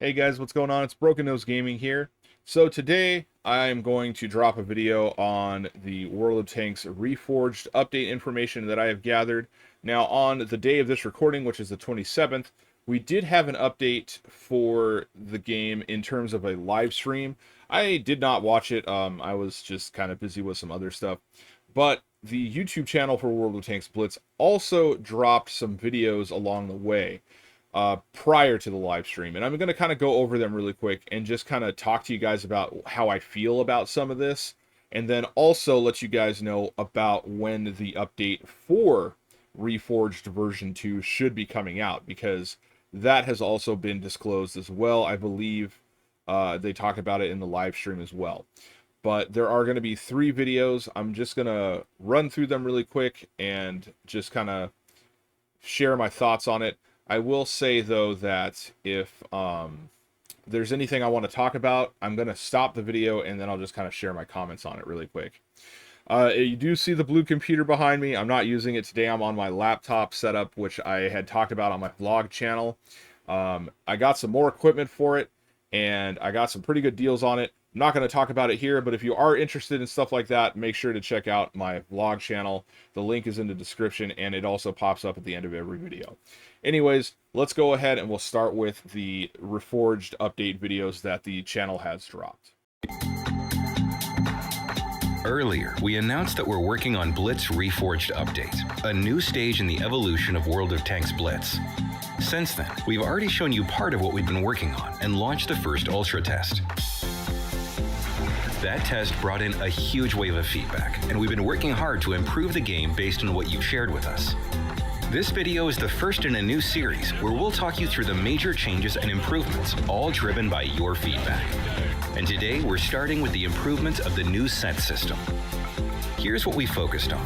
Hey guys, what's going on? It's Broken Nose Gaming here. So today I'm going to drop a video on the World of Tanks Reforged update information that I have gathered. Now on the day of this recording, which is the 27th, we did have an update for the game in terms of a live stream. I did not watch it. I was just kind of busy with some other stuff. But the YouTube channel for World of Tanks Blitz also dropped some videos along the way. Prior to the live stream, and I'm going to kind of go over them really quick and just kind of talk to you guys about how I feel about some of this, and then also let you guys know about when the update for Reforged version 2 should be coming out, because that has also been disclosed as well. I believe they talk about it in the live stream as well. But there are going to be 3 videos. I'm just going to run through them really quick and just kind of share my thoughts on it. I will say, though, that if there's anything I want to talk about, I'm going to stop the video and then I'll just kind of share my comments on it really quick. You do see the blue computer behind me. I'm not using it today. I'm on my laptop setup, which I had talked about on my vlog channel. I got some more equipment for it, and I got some pretty good deals on it. I'm not going to talk about it here, but if you are interested in stuff like that, make sure to check out my vlog channel. The link is in the description, and it also pops up at the end of every video. Anyways, let's go ahead and we'll start with the Reforged update videos that the channel has dropped. Earlier, we announced that we're working on Blitz Reforged Update, a new stage in the evolution of World of Tanks Blitz. Since then, we've already shown you part of what we've been working on and launched the first Ultra Test. That test brought in a huge wave of feedback, and we've been working hard to improve the game based on what you've shared with us. This video is the first in a new series where we'll talk you through the major changes and improvements, all driven by your feedback. And today we're starting with the improvements of the new set system. Here's what we focused on: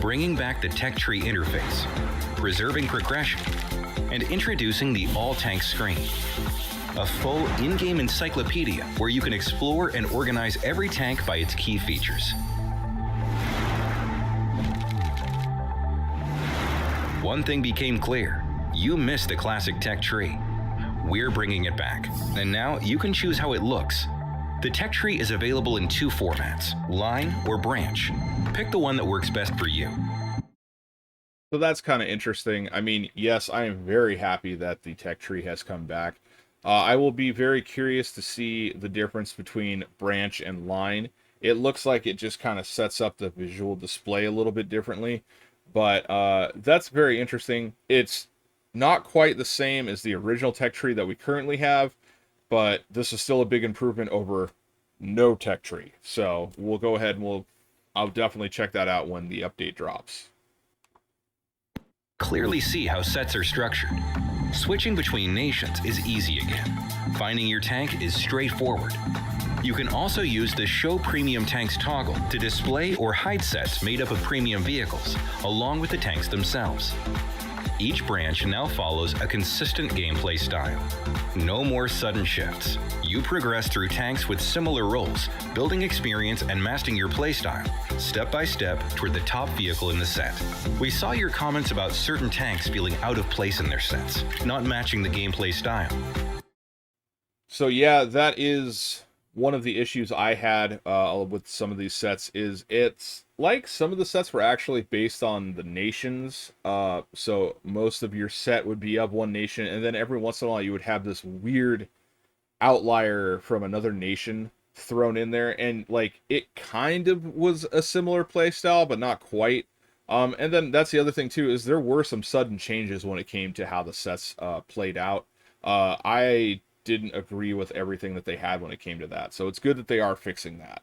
bringing back the tech tree interface, preserving progression, and introducing the all tank screen. A full in-game encyclopedia where you can explore and organize every tank by its key features. One thing became clear: you missed the classic tech tree. We're bringing it back, and now you can choose how it looks. The tech tree is available in 2 formats, line or branch. Pick the one that works best for you. So that's kind of interesting. I mean, yes, I am very happy that the tech tree has come back. I will be very curious to see the difference between branch and line. It looks like it just kind of sets up the visual display a little bit differently. But that's very interesting. It's not quite the same as the original tech tree that we currently have, but this is still a big improvement over no tech tree. So we'll go ahead and I'll definitely check that out when the update drops. Clearly see how sets are structured. Switching between nations is easy again. Finding your tank is straightforward. You can also use the Show Premium Tanks toggle to display or hide sets made up of premium vehicles, along with the tanks themselves. Each branch now follows a consistent gameplay style. No more sudden shifts. You progress through tanks with similar roles, building experience and mastering your playstyle, step by step toward the top vehicle in the set. We saw your comments about certain tanks feeling out of place in their sets, not matching the gameplay style. So yeah, that is one of the issues I had with some of these sets. Is it's like some of the sets were actually based on the nations. So most of your set would be of one nation, and then every once in a while you would have this weird outlier from another nation thrown in there, and like it kind of was a similar play style, but not quite. And then that's the other thing too, is there were some sudden changes when it came to how the sets played out. I didn't agree with everything that they had when it came to that. So it's good that they are fixing that.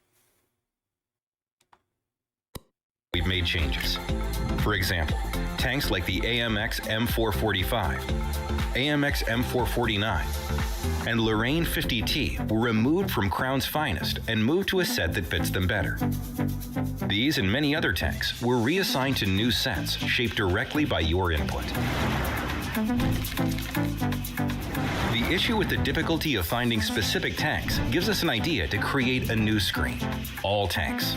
We've made changes. For example, tanks like the AMX M445, AMX M449, and Lorraine 50T were removed from Crown's finest and moved to a set that fits them better. These and many other tanks were reassigned to new sets shaped directly by your input. The issue with the difficulty of finding specific tanks gives us an idea to create a new screen, All Tanks.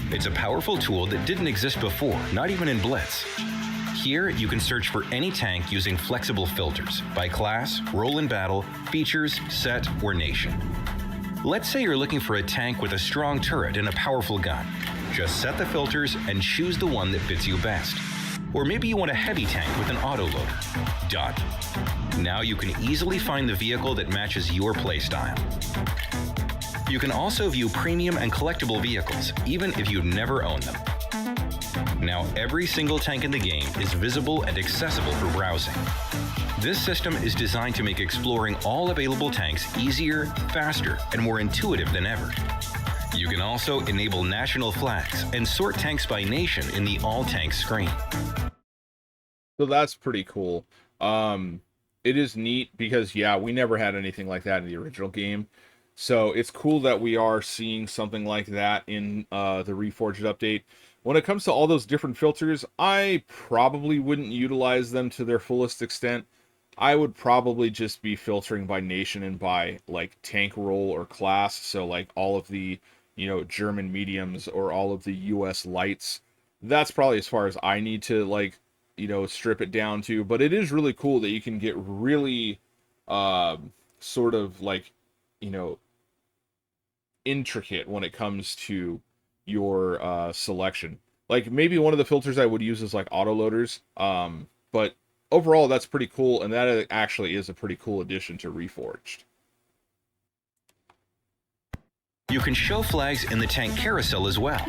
It's a powerful tool that didn't exist before, not even in Blitz. Here, you can search for any tank using flexible filters by class, role in battle, features, set, or nation. Let's say you're looking for a tank with a strong turret and a powerful gun. Just set the filters and choose the one that fits you best. Or maybe you want a heavy tank with an autoloader. Done. Now you can easily find the vehicle that matches your playstyle. You can also view premium and collectible vehicles, even if you've never owned them. Now every single tank in the game is visible and accessible for browsing. This system is designed to make exploring all available tanks easier, faster, and more intuitive than ever. You can also enable national flags and sort tanks by nation in the All Tanks screen. So that's pretty cool. It is neat because, yeah, we never had anything like that in the original game. So it's cool that we are seeing something like that in the Reforged update. When it comes to all those different filters, I probably wouldn't utilize them to their fullest extent. I would probably just be filtering by nation and by, like, tank role or class. So, like, all of the, you know, German mediums or all of the US lights. That's probably as far as I need to, like, you know, strip it down to. But it is really cool that you can get really sort of, like, you know, intricate when it comes to your selection. Like, maybe one of the filters I would use is like autoloaders, but overall that's pretty cool, and that actually is a pretty cool addition to Reforged. You can show flags in the tank carousel as well.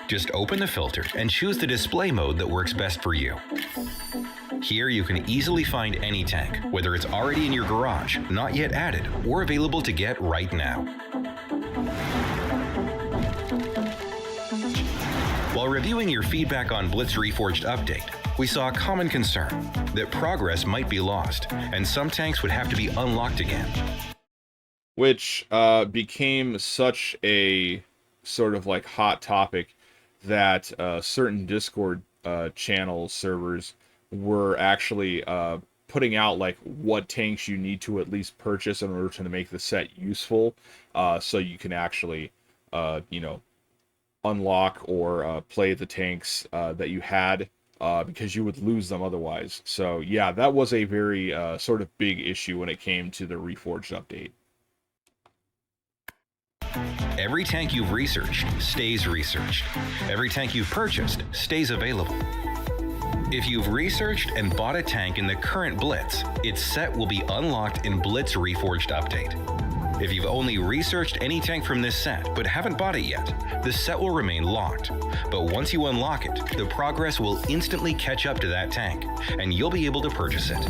Just open the filter and choose the display mode that works best for you. Here you can easily find any tank, whether it's already in your garage, not yet added, or available to get right now. While reviewing your feedback on Blitz Reforged update, we saw a common concern that progress might be lost, and some tanks would have to be unlocked again. Which became such a sort of like hot topic that certain Discord channels, servers, were actually putting out like what tanks you need to at least purchase in order to make the set useful, so you can actually, you know, unlock or play the tanks that you had, because you would lose them otherwise. So yeah, that was a very sort of big issue when it came to the Reforged update. Every tank you've researched stays researched. Every tank you've purchased stays available. If you've researched and bought a tank in the current Blitz, its set will be unlocked in Blitz Reforged update. If you've only researched any tank from this set but haven't bought it yet, the set will remain locked. But once you unlock it, the progress will instantly catch up to that tank, and you'll be able to purchase it.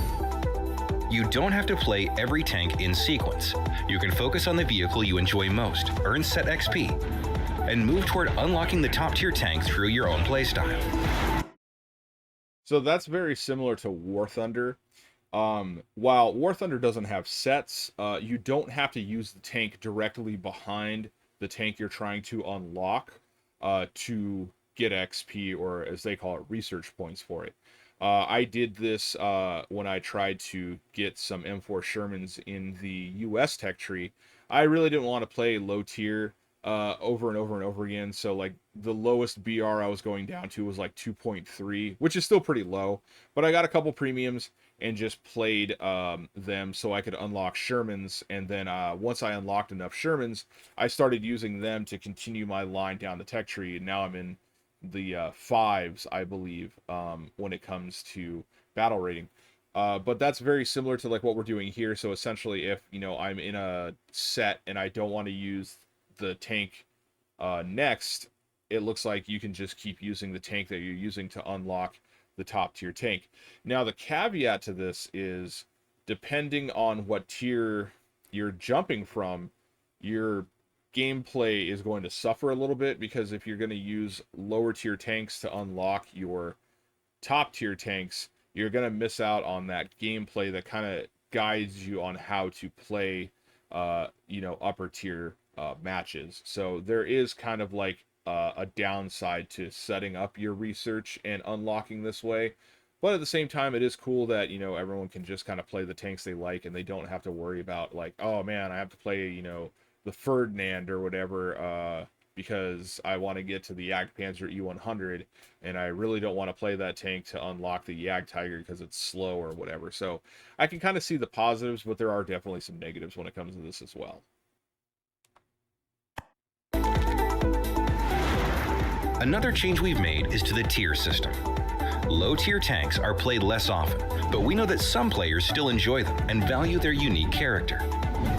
You don't have to play every tank in sequence. You can focus on the vehicle you enjoy most, earn set XP, and move toward unlocking the top tier tank through your own playstyle. So that's very similar to War Thunder. While War Thunder doesn't have sets, you don't have to use the tank directly behind the tank you're trying to unlock to get XP, or as they call it, research points for it. I did this when I tried to get some M4 Shermans in the US tech tree. I really didn't want to play low tier over and over and over again, so like the lowest BR I was going down to was like 2.3, which is still pretty low, but I got a couple premiums and just played them so I could unlock Shermans, and then once I unlocked enough Shermans, I started using them to continue my line down the tech tree, and now I'm in the 5s, I believe, when it comes to battle rating. But that's very similar to like what we're doing here. So essentially, if, you know, I'm in a set and I don't want to use the tank next, it looks like you can just keep using the tank that you're using to unlock the top tier tank. Now, the caveat to this is, depending on what tier you're jumping from, your gameplay is going to suffer a little bit, because if you're going to use lower tier tanks to unlock your top tier tanks, you're going to miss out on that gameplay that kind of guides you on how to play you know, upper tier matches. So there is kind of like a downside to setting up your research and unlocking this way, but at the same time, it is cool that, you know, everyone can just kind of play the tanks they like, and they don't have to worry about like, oh man, I have to play, you know, the Ferdinand or whatever because I want to get to the Jagdpanzer E100, and I really don't want to play that tank to unlock the Jagdtiger because it's slow or whatever. So I can kind of see the positives, but there are definitely some negatives when it comes to this as well. Another change we've made is to the tier system. Low-tier tanks are played less often, but we know that some players still enjoy them and value their unique character.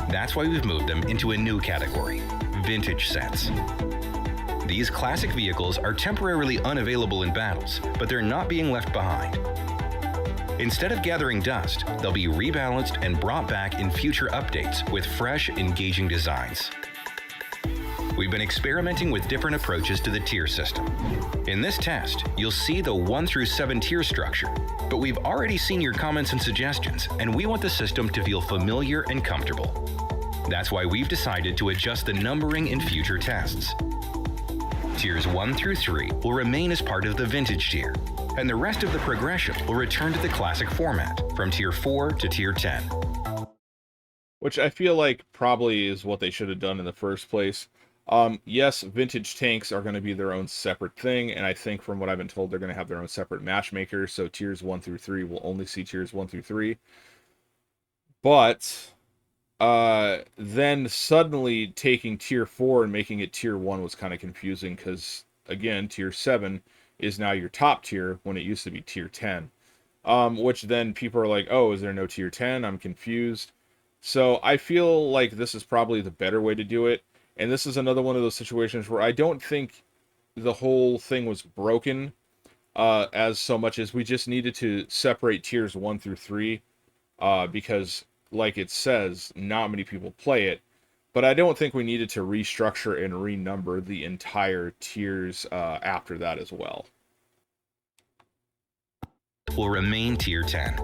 That's why we've moved them into a new category, vintage sets. These classic vehicles are temporarily unavailable in battles, but they're not being left behind. Instead of gathering dust, they'll be rebalanced and brought back in future updates with fresh, engaging designs. We've been experimenting with different approaches to the tier system. In this test, you'll see the 1 through 7 tier structure, but we've already seen your comments and suggestions, and we want the system to feel familiar and comfortable. That's why we've decided to adjust the numbering in future tests. Tiers 1 through 3 will remain as part of the vintage tier, and the rest of the progression will return to the classic format, from tier 4 to tier 10. Which I feel like probably is what they should have done in the first place. Yes, vintage tanks are going to be their own separate thing, and I think from what I've been told, they're going to have their own separate matchmakers, so tiers 1 through 3 will only see tiers 1 through 3. But then suddenly taking tier 4 and making it tier 1 was kind of confusing, because, again, tier 7 is now your top tier when it used to be tier 10. Which then people are like, oh, is there no tier 10? I'm confused. So I feel like this is probably the better way to do it. And this is another one of those situations where I don't think the whole thing was broken as so much as we just needed to separate tiers 1 through 3 because, like it says, not many people play it. But I don't think we needed to restructure and renumber the entire tiers after that as well. Will remain tier 10.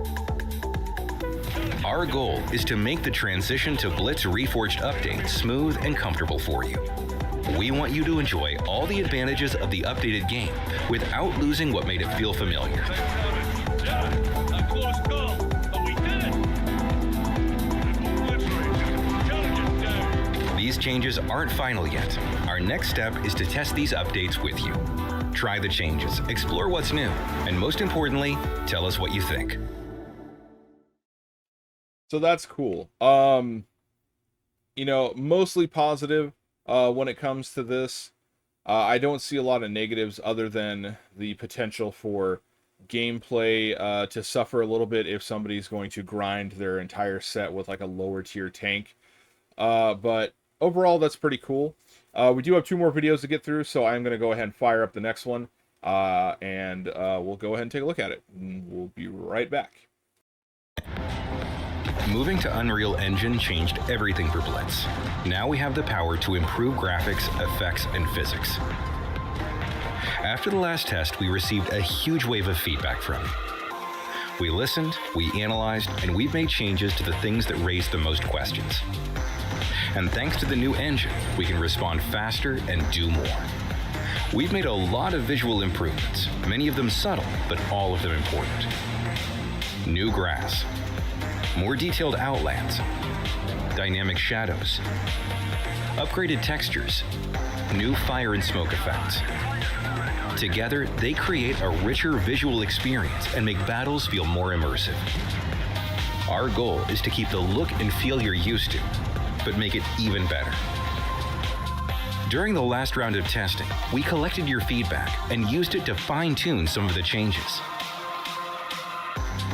Our goal is to make the transition to Blitz Reforged Update smooth and comfortable for you. We want you to enjoy all the advantages of the updated game without losing what made it feel familiar. These changes aren't final yet. Our next step is to test these updates with you. Try the changes, explore what's new, and most importantly, tell us what you think. So that's cool. You know, mostly positive when it comes to this. I don't see a lot of negatives other than the potential for gameplay to suffer a little bit if somebody's going to grind their entire set with like a lower tier tank. But overall, that's pretty cool. We do have 2 more videos to get through, so I'm going to go ahead and fire up the next one. And we'll go ahead and take a look at it. And we'll be right back. Moving to Unreal Engine changed everything for Blitz. Now we have the power to improve graphics, effects, and physics. After the last test, we received a huge wave of feedback from you. We listened, we analyzed, and we've made changes to the things that raised the most questions. And thanks to the new engine, we can respond faster and do more. We've made a lot of visual improvements, many of them subtle, but all of them important. New grass, more detailed outlands, dynamic shadows, upgraded textures, new fire and smoke effects. Together, they create a richer visual experience and make battles feel more immersive. Our goal is to keep the look and feel you're used to, but make it even better. During the last round of testing, we collected your feedback and used it to fine-tune some of the changes.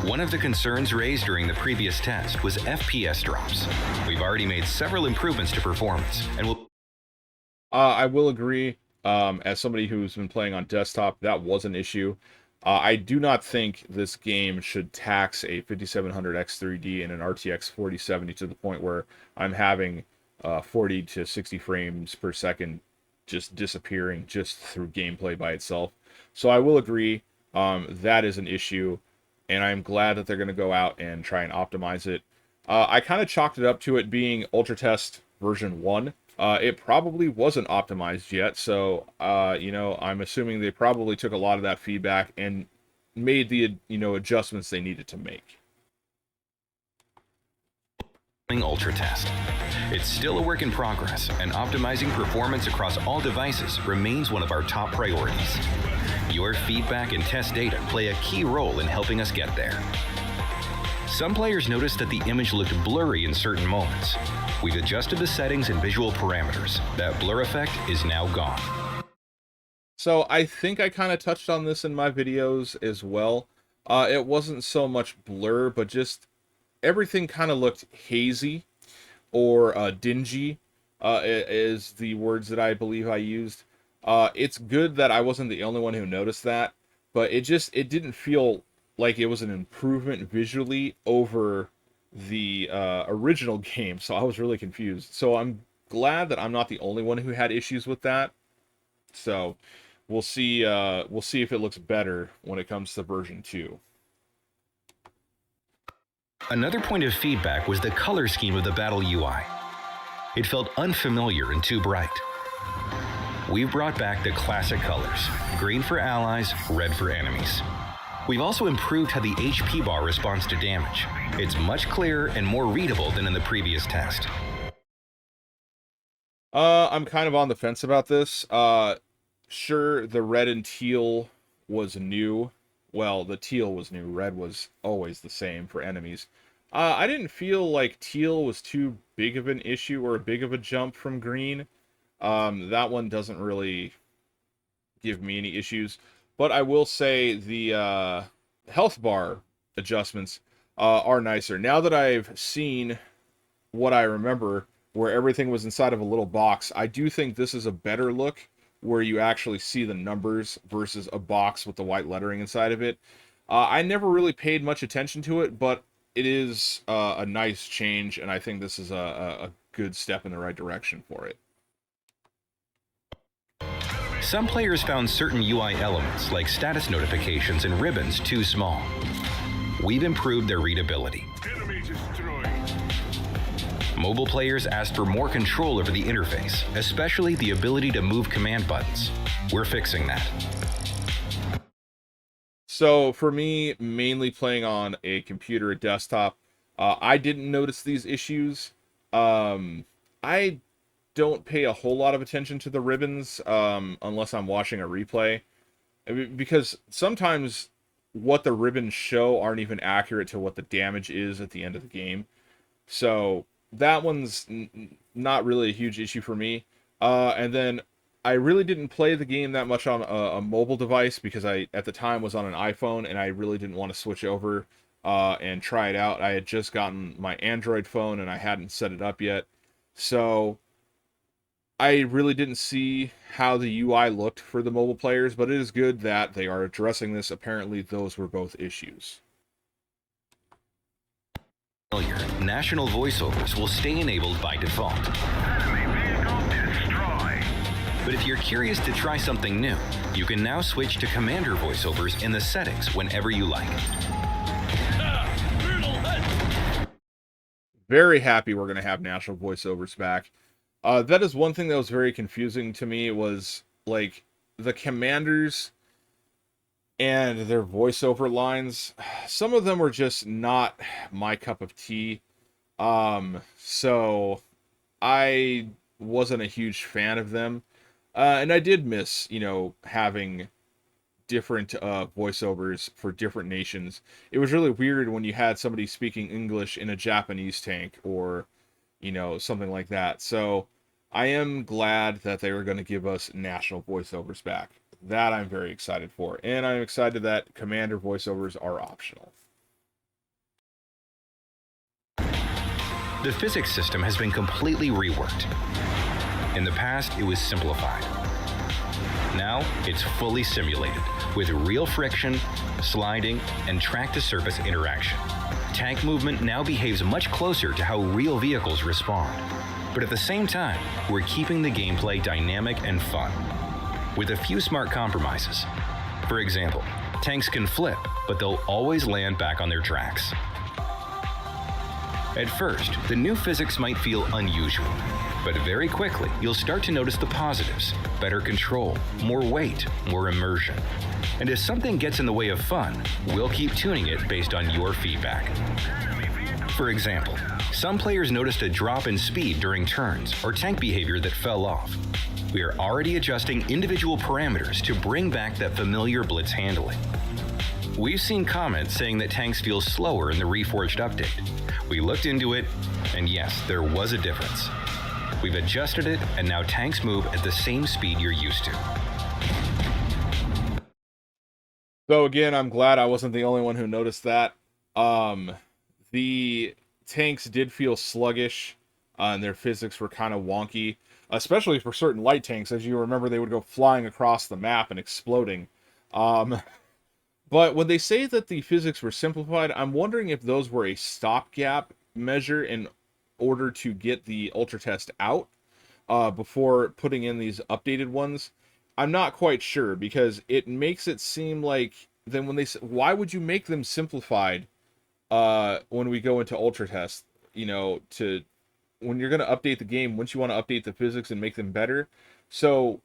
One of the concerns raised during the previous test was FPS drops. We've already made several improvements to performance, and we'll... I will agree. As somebody who's been playing on desktop, that was an issue. I do not think this game should tax a 5700X3D and an RTX 4070 to the point where I'm having 40 to 60 frames per second just disappearing just through gameplay by itself. So I will agree, that is an issue. And I'm glad that they're going to go out and try and optimize it. I kind of chalked it up to it being Ultra Test version 1. It probably wasn't optimized yet, so, you know, I'm assuming they probably took a lot of that feedback and made the, you know, adjustments they needed to make. Ultra Test. It's still a work in progress, and optimizing performance across all devices remains one of our top priorities. Your feedback and test data play a key role in helping us get there. Some players noticed that the image looked blurry in certain moments. We've adjusted the settings and visual parameters. That blur effect is now gone. So I think I kind of touched on this in my videos as well. It wasn't so much blur, but just everything kind of looked hazy or dingy is the words that I believe I used. It's good that I wasn't the only one who noticed that, but it didn't feel like it was an improvement visually over the original game, so I was really confused. So I'm glad that I'm not the only one who had issues with that. So we'll see if it looks better when it comes to version 2. Another point of feedback was the color scheme of the battle UI. It felt unfamiliar and too bright. We've brought back the classic colors, green for allies, red for enemies. We've also improved how the HP bar responds to damage. It's much clearer and more readable than in the previous test. I'm kind of on the fence about this. Sure, the red and teal was new. Well, the teal was new. Red was always the same for enemies. I didn't feel like teal was too big of an issue or a big of a jump from green. That one doesn't really give me any issues. But I will say the health bar adjustments are nicer. Now that I've seen what I remember, where everything was inside of a little box, I do think this is a better look, where you actually see the numbers versus a box with the white lettering inside of it. I never really paid much attention to it, but it is a nice change, and I think this is a good step in the right direction for it. Some players found certain UI elements, like status notifications and ribbons, too small. We've improved their readability. Mobile players asked for more control over the interface, especially the ability to move command buttons. We're fixing that. So for me, mainly playing on a computer or desktop, I didn't notice these issues. I don't pay a whole lot of attention to the ribbons unless I'm watching a replay, because sometimes what the ribbons show aren't even accurate to what the damage is at the end of the game. So that one's not really a huge issue for me. And then I really didn't play the game that much on a mobile device, because I, at the time, was on an iPhone, and I really didn't want to switch over and try it out. I had just gotten my Android phone, and I hadn't set it up yet. So I really didn't see how the UI looked for the mobile players, but it is good that they are addressing this. Apparently, those were both issues. National voiceovers will stay enabled by default. But if you're curious to try something new, you can now switch to commander voiceovers in the settings whenever you like. Very happy we're going to have national voiceovers back. That is one thing that was very confusing to me, was like the commanders and their voiceover lines. Some of them were just not my cup of tea. So I wasn't a huge fan of them. And I did miss, having different voiceovers for different nations. It was really weird when you had somebody speaking English in a Japanese tank, or, something like that. So I am glad that they were going to give us national voiceovers back. That I'm very excited for. And I'm excited that commander voiceovers are optional. The physics system has been completely reworked. In the past, it was simplified. Now, it's fully simulated, with real friction, sliding, and track-to-surface interaction. Tank movement now behaves much closer to how real vehicles respond. But at the same time, we're keeping the gameplay dynamic and fun, with a few smart compromises. For example, tanks can flip, but they'll always land back on their tracks. At first, the new physics might feel unusual, but very quickly, you'll start to notice the positives: better control, more weight, more immersion. And if something gets in the way of fun, we'll keep tuning it based on your feedback. For example, Some players noticed a drop in speed during turns or tank behavior that fell off. We are already adjusting individual parameters to bring back that familiar Blitz handling. We've seen comments saying that tanks feel slower in the Reforged update. We looked into it, and yes, there was a difference. We've adjusted it, and now tanks move at the same speed you're used to. So again, I'm glad I wasn't the only one who noticed that. The tanks did feel sluggish, and their physics were kind of wonky, especially for certain light tanks. As you remember, they would go flying across the map and exploding. But when they say that the physics were simplified, I'm wondering if those were a stopgap measure in order to get the Ultra Test out before putting in these updated ones. I'm not quite sure, because it makes it seem like then when they say, why would you make them simplified when we go into Ultra Test? You know, when you're going to update the game, wouldn't you want to update the physics and make them better? So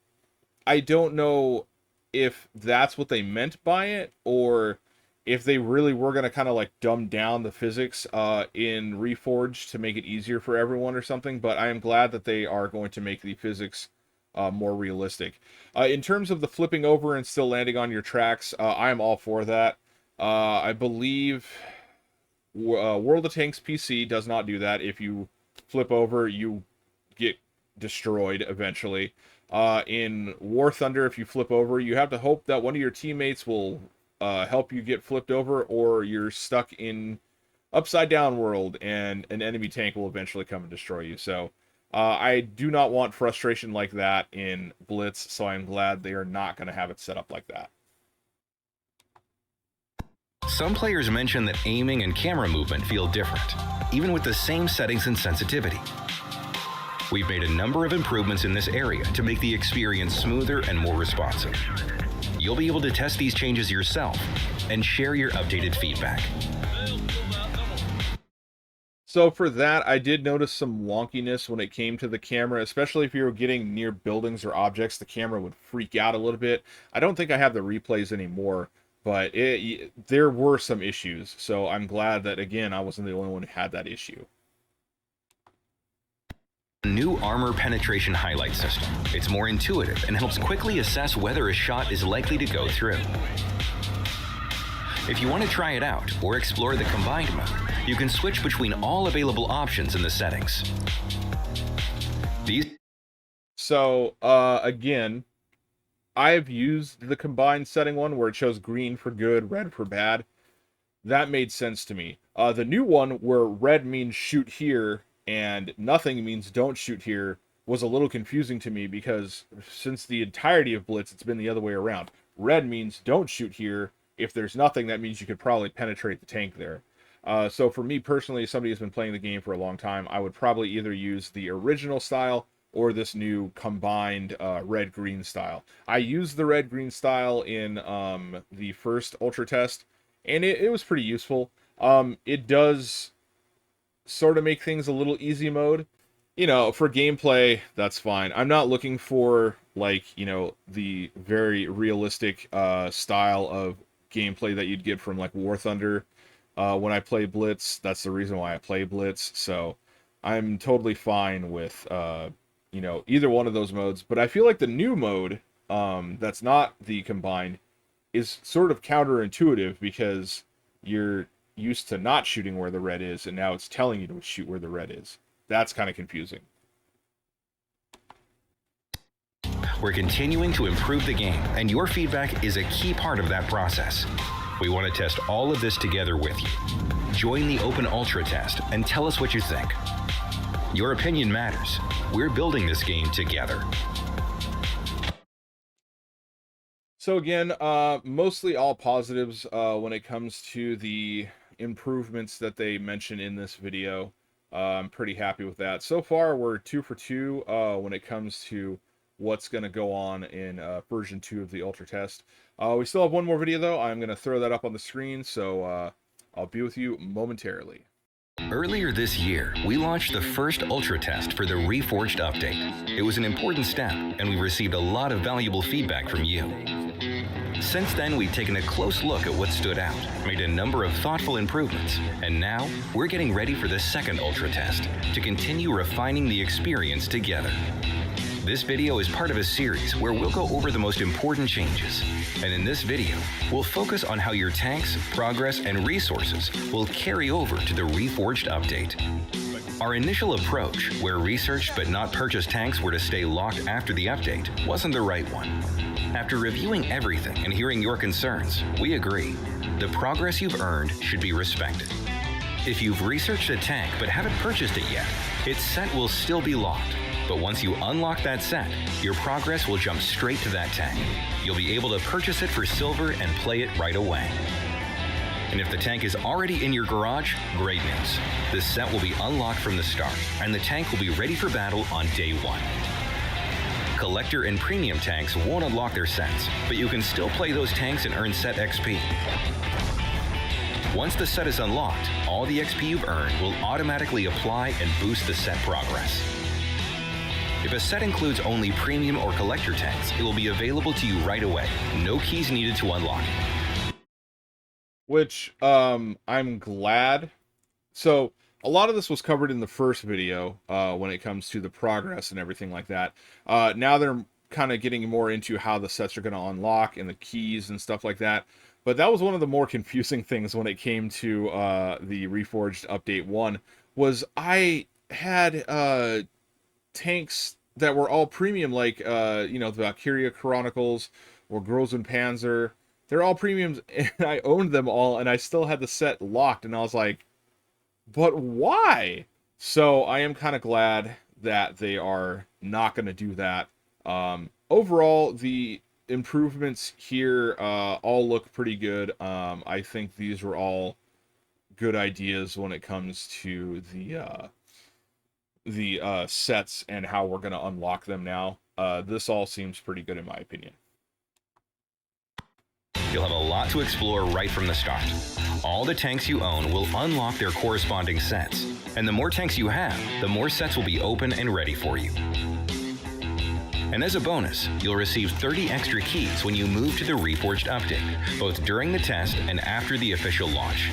I don't know if that's what they meant by it, or if they really were going to kind of like dumb down the physics in Reforged to make it easier for everyone or something. But I am glad that they are going to make the physics more realistic. In terms of the flipping over and still landing on your tracks, I am all for that. I believe World of Tanks PC does not do that. If you flip over, you get destroyed eventually. In War Thunder, if you flip over, you have to hope that one of your teammates will help you get flipped over, or you're stuck in upside down world and an enemy tank will eventually come and destroy you. So I do not want frustration like that in Blitz, so I'm glad they are not going to have it set up like that. Some players mention that aiming and camera movement feel different, even with the same settings and sensitivity. We've made a number of improvements in this area to make the experience smoother and more responsive. You'll be able to test these changes yourself and share your updated feedback. So for that, I did notice some wonkiness when it came to the camera, especially if you were getting near buildings or objects, the camera would freak out a little bit. I don't think I have the replays anymore, but there were some issues. So I'm glad that, again, I wasn't the only one who had that issue. New armor penetration highlight system. It's more intuitive and helps quickly assess whether a shot is likely to go through. If you want to try it out or explore the combined mode, you can switch between all available options in the settings. So, again, I've used the combined setting one where it shows green for good, red for bad. That made sense to me. The new one where red means shoot here and nothing means don't shoot here was a little confusing to me, because since the entirety of Blitz, it's been the other way around. Red means don't shoot here. If there's nothing, that means you could probably penetrate the tank there. So for me personally, somebody who's been playing the game for a long time, I would probably either use the original style or this new combined red-green style. I used the red-green style in the first Ultra Test, and it was pretty useful. It does sort of make things a little easy mode. You know, for gameplay, that's fine. I'm not looking for, like, you know, the very realistic style of gameplay that you'd get from, like, War Thunder when I play Blitz. That's the reason why I play Blitz. So I'm totally fine with, you know, either one of those modes. But I feel like the new mode, that's not the combined, is sort of counterintuitive, because you're used to not shooting where the red is, and now it's telling you to shoot where the red is. That's kind of confusing. We're continuing to improve the game, and your feedback is a key part of that process. We want to test all of this together with you. Join the Open Ultra Test and tell us what you think. Your opinion matters. We're building this game together. So again, mostly all positives when it comes to the improvements that they mention in this video. I'm pretty happy with that. So far, we're 2 for 2 when it comes to what's going to go on in version 2 of the Ultra Test. We still have one more video, though. I'm going to throw that up on the screen, so I'll be with you momentarily. Earlier this year, we launched the first Ultra Test for the Reforged update. It was an important step, and we received a lot of valuable feedback from you. Since then, we've taken a close look at what stood out, made a number of thoughtful improvements, and now we're getting ready for the second Ultra Test to continue refining the experience together. This video is part of a series where we'll go over the most important changes, and in this video, we'll focus on how your tanks, progress, and resources will carry over to the Reforged update. Our initial approach, where researched but not purchased tanks were to stay locked after the update, wasn't the right one. After reviewing everything and hearing your concerns, we agree. The progress you've earned should be respected. If you've researched a tank but haven't purchased it yet, its set will still be locked. But once you unlock that set, your progress will jump straight to that tank. You'll be able to purchase it for silver and play it right away. And if the tank is already in your garage, great news. The set will be unlocked from the start, and the tank will be ready for battle on day one. Collector and premium tanks won't unlock their sets, but you can still play those tanks and earn set XP. Once the set is unlocked, all the XP you've earned will automatically apply and boost the set progress. If a set includes only premium or collector tanks, it will be available to you right away. No keys needed to unlock it. Which, I'm glad. So, a lot of this was covered in the first video, when it comes to the progress and everything like that. Now they're kind of getting more into how the sets are going to unlock and the keys and stuff like that. But that was one of the more confusing things when it came to the Reforged Update 1, was I had tanks that were all premium, like, the Valkyria Chronicles or Grozen Panzer. They're all premiums, and I owned them all, and I still had the set locked, and I was like, but why? So I am kind of glad that they are not going to do that. Overall, the improvements here all look pretty good. I think these were all good ideas when it comes to the sets and how we're going to unlock them now. This all seems pretty good in my opinion. You'll have a lot to explore right from the start. All the tanks you own will unlock their corresponding sets, and the more tanks you have, the more sets will be open and ready for you. And as a bonus, you'll receive 30 extra keys when you move to the Reforged update, both during the test and after the official launch.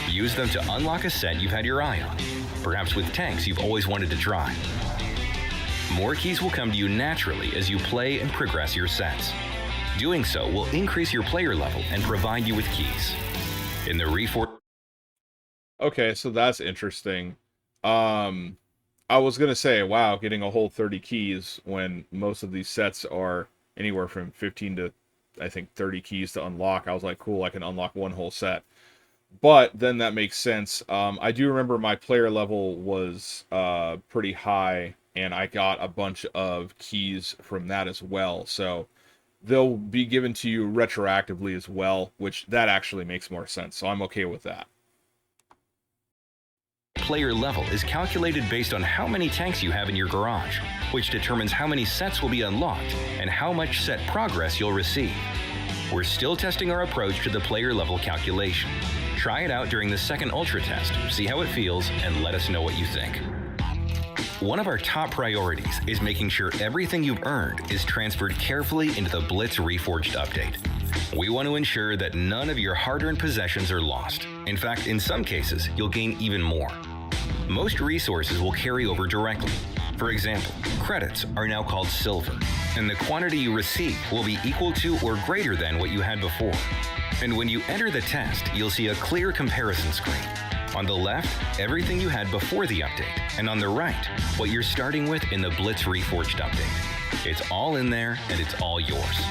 Use them to unlock a set you've had your eye on, perhaps with tanks you've always wanted to try. More keys will come to you naturally as you play and progress your sets. Doing so will increase your player level and provide you with keys. In the Reforged... Okay, so that's interesting. I was going to say, wow, getting a whole 30 keys when most of these sets are anywhere from 15 to, I think, 30 keys to unlock. I was like, cool, I can unlock one whole set. But then that makes sense. I do remember my player level was pretty high, and I got a bunch of keys from that as well. So they'll be given to you retroactively as well, which that actually makes more sense. So I'm okay with that. Player level is calculated based on how many tanks you have in your garage, which determines how many sets will be unlocked and how much set progress you'll receive. We're still testing our approach to the player level calculation. Try it out during the second Ultra Test, see how it feels, and let us know what you think. One of our top priorities is making sure everything you've earned is transferred carefully into the Blitz Reforged update. We want to ensure that none of your hard-earned possessions are lost. In fact, in some cases, you'll gain even more. Most resources will carry over directly. For example, credits are now called silver, and the quantity you receive will be equal to or greater than what you had before. And when you enter the test, you'll see a clear comparison screen. On the left, everything you had before the update, and on the right, what you're starting with in the Blitz Reforged update. It's all in there, and it's all yours.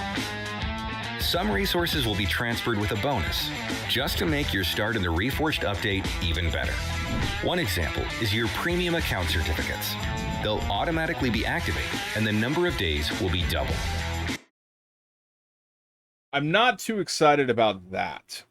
Some resources will be transferred with a bonus, just to make your start in the Reforged update even better. One example is your premium account certificates. They'll automatically be activated, and the number of days will be double. I'm not too excited about that.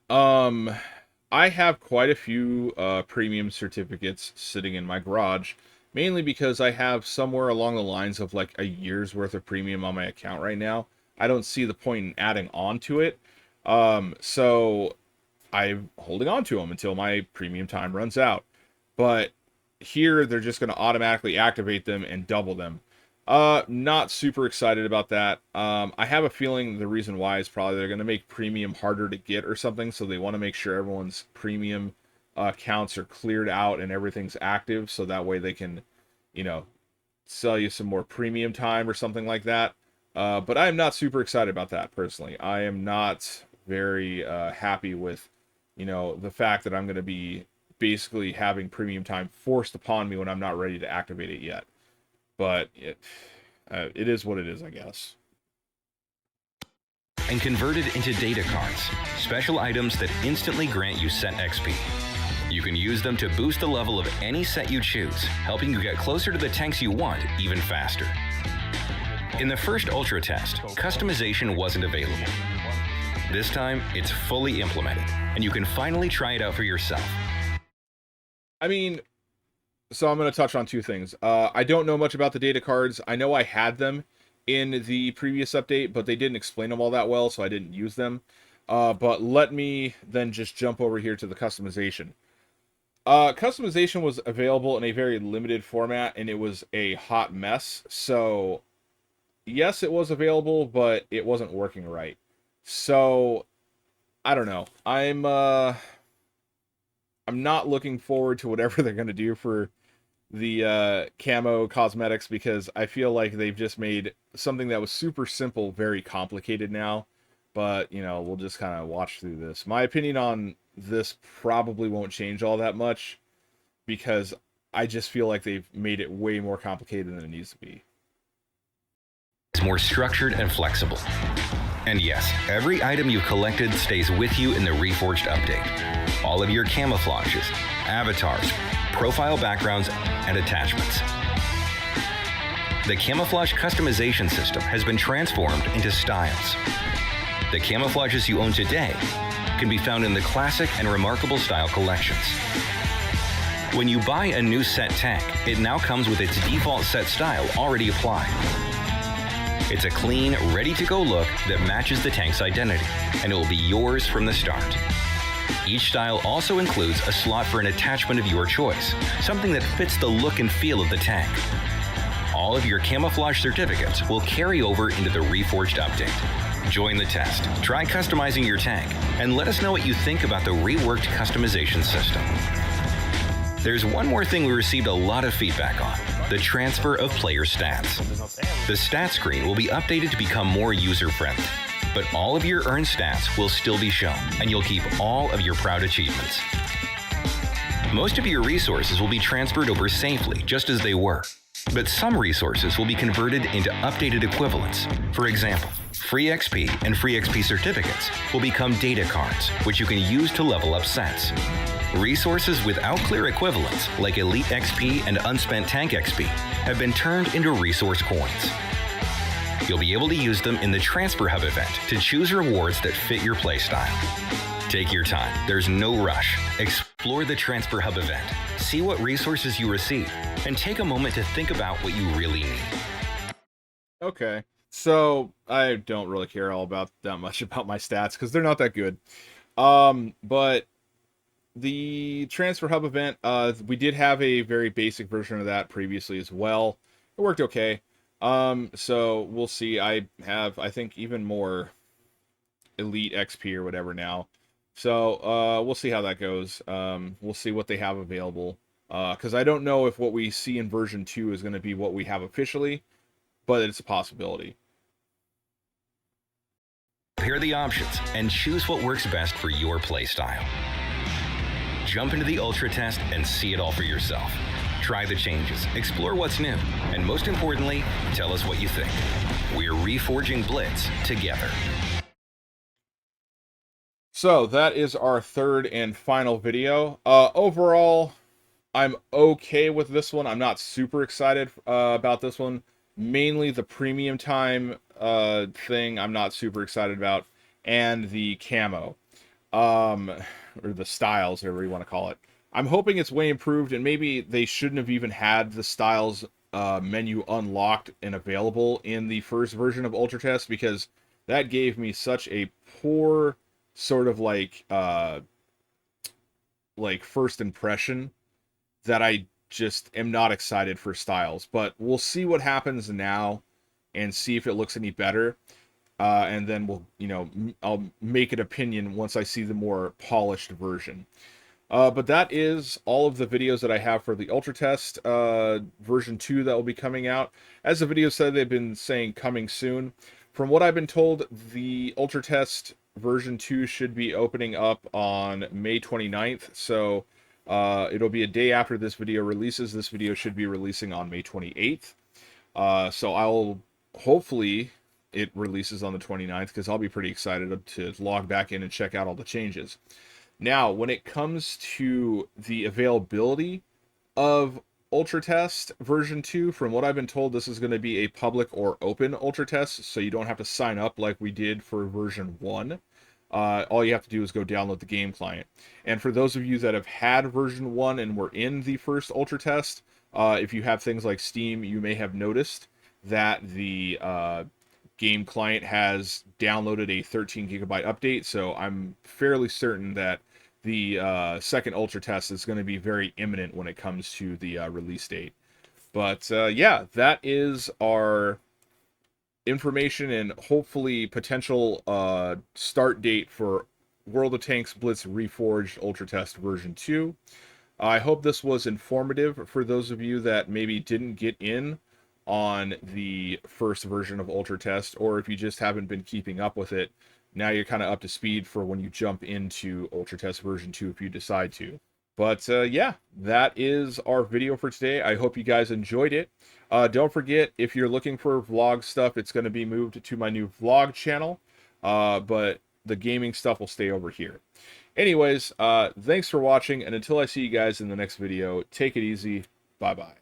I have quite a few premium certificates sitting in my garage, mainly because I have somewhere along the lines of like a year's worth of premium on my account right now. I don't see the point in adding on to it. So I'm holding on to them until my premium time runs out. But here they're just going to automatically activate them and double them. Not super excited about that. I have a feeling the reason why is probably they're going to make premium harder to get or something, so they want to make sure everyone's premium accounts are cleared out and everything's active, so that way they can, you know, sell you some more premium time or something like that. But I am not super excited about that personally. I am not very happy with, you know, the fact that I'm going to be basically having premium time forced upon me when I'm not ready to activate it yet. But it is what it is, I guess. And converted into data cards, special items that instantly grant you set XP. You can use them to boost the level of any set you choose, helping you get closer to the tanks you want even faster. In the first Ultra Test, customization wasn't available. This time, it's fully implemented, and you can finally try it out for yourself. I mean, so I'm going to touch on two things. I don't know much about the data cards. I know I had them in the previous update, but they didn't explain them all that well, so I didn't use them. But let me then just jump over here to the customization. Customization was available in a very limited format, and it was a hot mess. So, yes, it was available, but it wasn't working right. So, I don't know. I'm not looking forward to whatever they're going to do for the camo cosmetics, because I feel like they've just made something that was super simple very complicated now. But, you know, we'll just kind of watch through this. My opinion on this probably won't change all that much, because I just feel like they've made it way more complicated than it needs to be. It's more structured and flexible. And yes, every item you've collected stays with you in the Reforged update. All of your camouflages, avatars, profile backgrounds, and attachments. The camouflage customization system has been transformed into styles. The camouflages you own today can be found in the classic and remarkable style collections. When you buy a new set tank, it now comes with its default set style already applied. It's a clean, ready-to-go look that matches the tank's identity, and it will be yours from the start. Each style also includes a slot for an attachment of your choice, something that fits the look and feel of the tank. All of your camouflage certificates will carry over into the Reforged update. Join the test, try customizing your tank, and let us know what you think about the reworked customization system. There's one more thing we received a lot of feedback on: the transfer of player stats. The stat screen will be updated to become more user-friendly, but all of your earned stats will still be shown, and you'll keep all of your proud achievements. Most of your resources will be transferred over safely, just as they were, but some resources will be converted into updated equivalents. For example, free XP and free XP certificates will become data cards, which you can use to level up sets. Resources without clear equivalents, like Elite XP and Unspent Tank XP, have been turned into resource coins. You'll be able to use them in the Transfer Hub event to choose rewards that fit your playstyle. Take your time, there's no rush. Explore the Transfer Hub event, see what resources you receive, and take a moment to think about what you really need. Okay, so I don't really care all about that much about my stats, because they're not that good. But the Transfer Hub event, we did have a very basic version of that previously as well. It worked okay. So we'll see. I have, I think, even more Elite XP or whatever now. So we'll see how that goes. We'll see what they have available. Because I don't know if what we see in version 2 is going to be what we have officially, but it's a possibility. Compare the options and choose what works best for your playstyle. Jump into the Ultra Test and see it all for yourself. Try the changes, explore what's new, and most importantly, tell us what you think. We're reforging Blitz together. So that is our third and final video. Overall, I'm okay with this one. I'm not super excited about this one. Mainly the premium time thing I'm not super excited about, and the camo. Or the styles, whatever you want to call it. I'm hoping it's way improved, and maybe they shouldn't have even had the styles menu unlocked and available in the first version of Ultra Test, because that gave me such a poor sort of like first impression that I just am not excited for styles. But we'll see what happens now and see if it looks any better. And then we'll, I'll make an opinion once I see the more polished version. But that is all of the videos that I have for the Ultra Test version 2 that will be coming out. As the video said, they've been saying coming soon. From what I've been told, the Ultra Test version 2 should be opening up on May 29th. So it'll be a day after this video releases. This video should be releasing on May 28th. So I'll hopefully it releases on the 29th, because I'll be pretty excited to log back in and check out all the changes. Now, when it comes to the availability of Ultra Test version 2, from what I've been told, this is going to be a public or open Ultra Test, so you don't have to sign up like we did for version 1. All you have to do is go download the game client. And for those of you that have had version 1 and were in the first Ultra Test, if you have things like Steam, you may have noticed that the game client has downloaded a 13 gigabyte update, so I'm fairly certain that the second Ultra Test is going to be very imminent when it comes to the release date. But yeah, that is our information and hopefully potential start date for World of Tanks Blitz Reforged Ultra Test version 2. I hope this was informative for those of you that maybe didn't get in on the first version of Ultra Test, or if you just haven't been keeping up with it, now you're kind of up to speed for when you jump into Ultra Test version 2 if you decide to. But yeah, that is our video for today. I hope you guys enjoyed it. Don't forget, if you're looking for vlog stuff, it's going to be moved to my new vlog channel, but the gaming stuff will stay over here. Anyways, thanks for watching, and until I see you guys in the next video, take it easy. Bye-bye.